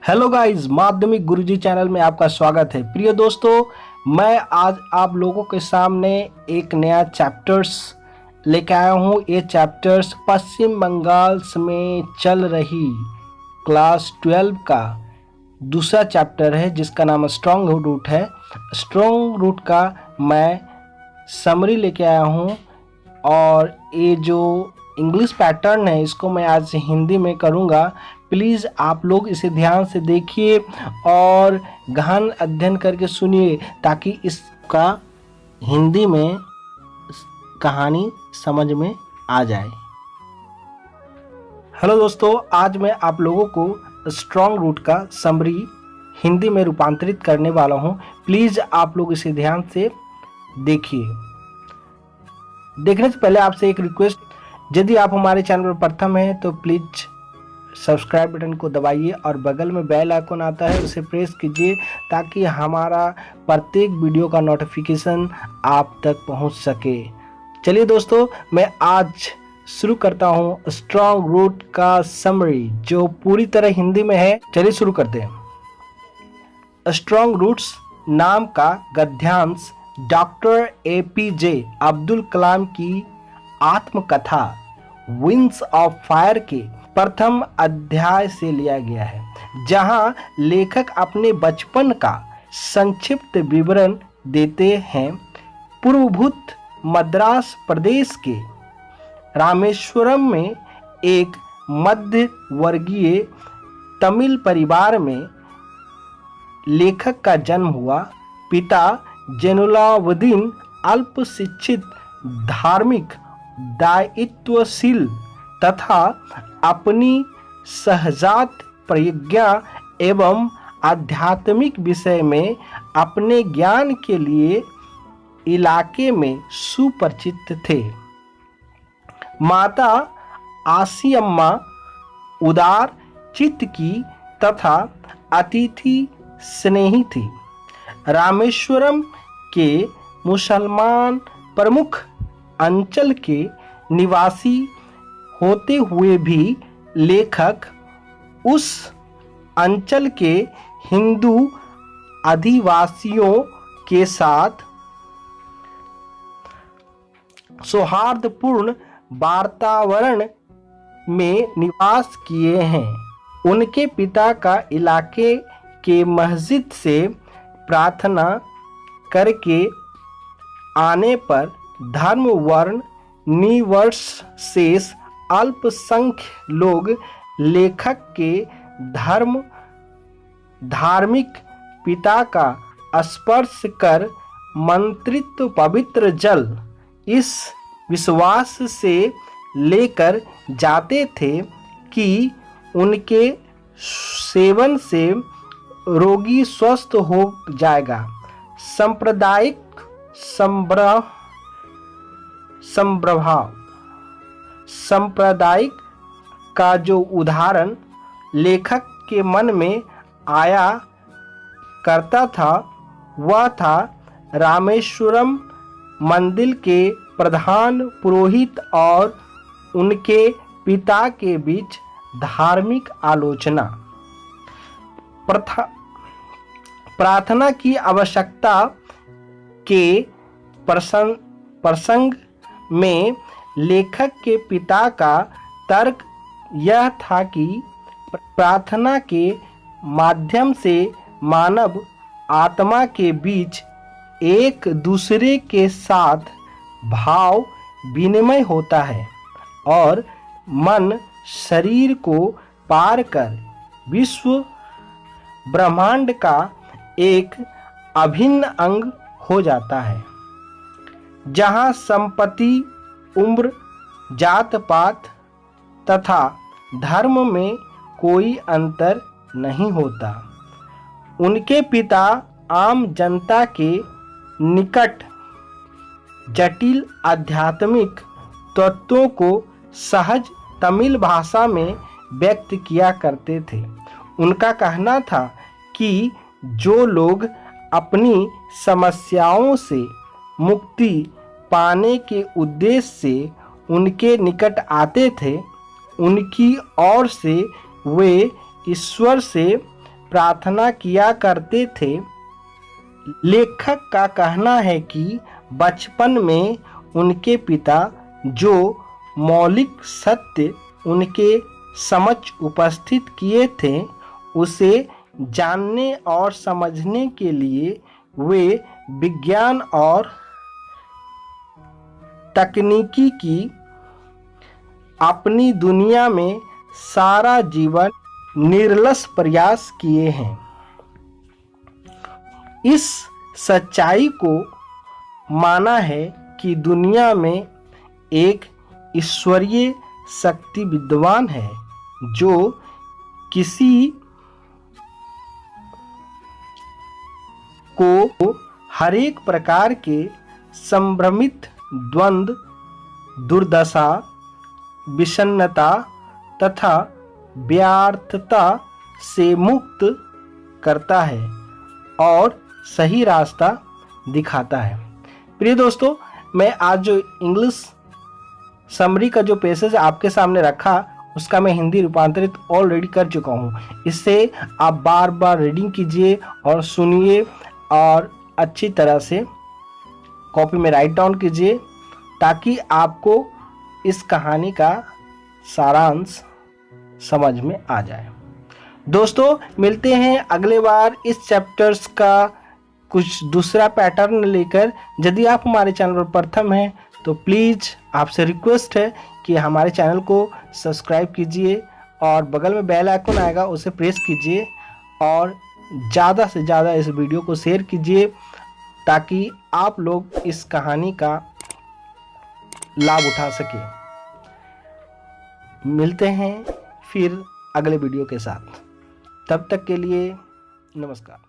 Hello guys, माध्यमिक गुरुजी channel में आपका स्वागत है। प्रिय दोस्तों, मैं आज आप लोगों के सामने एक नया चैप्टर्स लेके आया हूँ। ये चैप्टर्स पश्चिम बंगाल में चल रही क्लास 12 का दूसरा चैप्टर है, जिसका नाम स्ट्रॉन्ग रूट है। स्ट्रॉन्ग रूट का मैं समरी लेके आया हूँ और ये जो इंग्लिश पैटर्न है इसको मैं आज हिंदी में करूँगा। प्लीज़ आप लोग इसे ध्यान से देखिए और गहन अध्ययन करके सुनिए, ताकि इसका हिंदी में कहानी समझ में आ जाए। हेलो दोस्तों, आज मैं आप लोगों को स्ट्रॉन्ग रूट का समरी हिंदी में रूपांतरित करने वाला हूं। प्लीज़ आप लोग इसे ध्यान से देखिए। देखने से पहले आपसे एक रिक्वेस्ट, यदि आप हमारे चैनल पर प्रथम हैं तो प्लीज़ सब्सक्राइब बटन को दबाइए और बगल में बेल आइकन आता है उसे प्रेस कीजिए, ताकि हमारा प्रत्येक वीडियो का नोटिफिकेशन आप तक पहुंच सके। चलिए दोस्तों, मैं आज शुरू करता हूं स्ट्रॉन्ग रूट का समरी, जो पूरी तरह हिंदी में है। चलिए शुरू करते हैं। स्ट्रॉन्ग रूट्स नाम का गद्यांश डॉक्टर APJ अब्दुल कलाम की आत्मकथा विंग्स ऑफ फायर के प्रथम अध्याय से लिया गया है, जहां लेखक अपने बचपन का संक्षिप्त विवरण देते हैं। पूर्वभूत मद्रास प्रदेश के रामेश्वरम में एक मध्य वर्गीय तमिल परिवार में लेखक का जन्म हुआ। पिता जैनुलाब्दीन अल्प शिक्षित, धार्मिक, दायित्वशील तथा अपनी सहजात प्रज्ञा एवं आध्यात्मिक विषय में अपने ज्ञान के लिए इलाके में सुपरिचित थे। माता आसियम्मा उदार चित्त की तथा अतिथि स्नेही थी। रामेश्वरम के मुसलमान प्रमुख अंचल के निवासी होते हुए भी लेखक उस अंचल के हिंदू अधिवासियों के साथ सौहार्दपूर्ण वातावरण में निवास किए हैं। उनके पिता का इलाके के मस्जिद से प्रार्थना करके आने पर धर्म वर्ण निवर्शेष अल्पसंख्य लोग लेखक के धार्मिक पिता का स्पर्श कर मंत्रित पवित्र जल इस विश्वास से लेकर जाते थे कि उनके सेवन से रोगी स्वस्थ हो जाएगा। सांप्रदायिक सांप्रदायिक का जो उदाहरण लेखक के मन में आया करता था, वह था रामेश्वरम मंदिर के प्रधान पुरोहित और उनके पिता के बीच धार्मिक आलोचना। प्रार्थना की आवश्यकता के प्रसंग में लेखक के पिता का तर्क यह था कि प्रार्थना के माध्यम से मानव आत्मा के बीच एक दूसरे के साथ भाव विनिमय होता है और मन शरीर को पार कर विश्व ब्रह्मांड का एक अभिन्न अंग हो जाता है, जहाँ संपत्ति, उम्र, जात पात तथा धर्म में कोई अंतर नहीं होता। उनके पिता आम जनता के निकट जटिल आध्यात्मिक तत्वों को सहज तमिल भाषा में व्यक्त किया करते थे। उनका कहना था कि जो लोग अपनी समस्याओं से मुक्ति पाने के उद्देश्य से उनके निकट आते थे, उनकी ओर से वे ईश्वर से प्रार्थना किया करते थे। लेखक का कहना है कि बचपन में उनके पिता जो मौलिक सत्य उनके समक्ष उपस्थित किए थे, उसे जानने और समझने के लिए वे विज्ञान और तकनीकी की अपनी दुनिया में सारा जीवन निरलस प्रयास किए हैं। इस सच्चाई को माना है कि दुनिया में एक ईश्वरीय शक्ति विद्वान है जो किसी को हर एक प्रकार के संभ्रमित द्वंद्व, दुर्दशा, विषन्नता तथा व्यर्थता से मुक्त करता है और सही रास्ता दिखाता है। प्रिय दोस्तों, मैं आज जो इंग्लिश समरी का जो पैसेज आपके सामने रखा, उसका मैं हिंदी रूपांतरित ऑलरेडी कर चुका हूँ। इससे आप बार बार रीडिंग कीजिए और सुनिए और अच्छी तरह से कॉपी में राइट डाउन कीजिए, ताकि आपको इस कहानी का सारांश समझ में आ जाए। दोस्तों, मिलते हैं अगले बार इस चैप्टर्स का कुछ दूसरा पैटर्न लेकर। यदि आप हमारे चैनल पर प्रथम हैं तो प्लीज़ आपसे रिक्वेस्ट है कि हमारे चैनल को सब्सक्राइब कीजिए और बगल में बेल आइकन आएगा, उसे प्रेस कीजिए और ज़्यादा से ज़्यादा इस वीडियो को शेयर कीजिए, ताकि आप लोग इस कहानी का लाभ उठा सकें। मिलते हैं फिर अगले वीडियो के साथ। तब तक के लिए नमस्कार।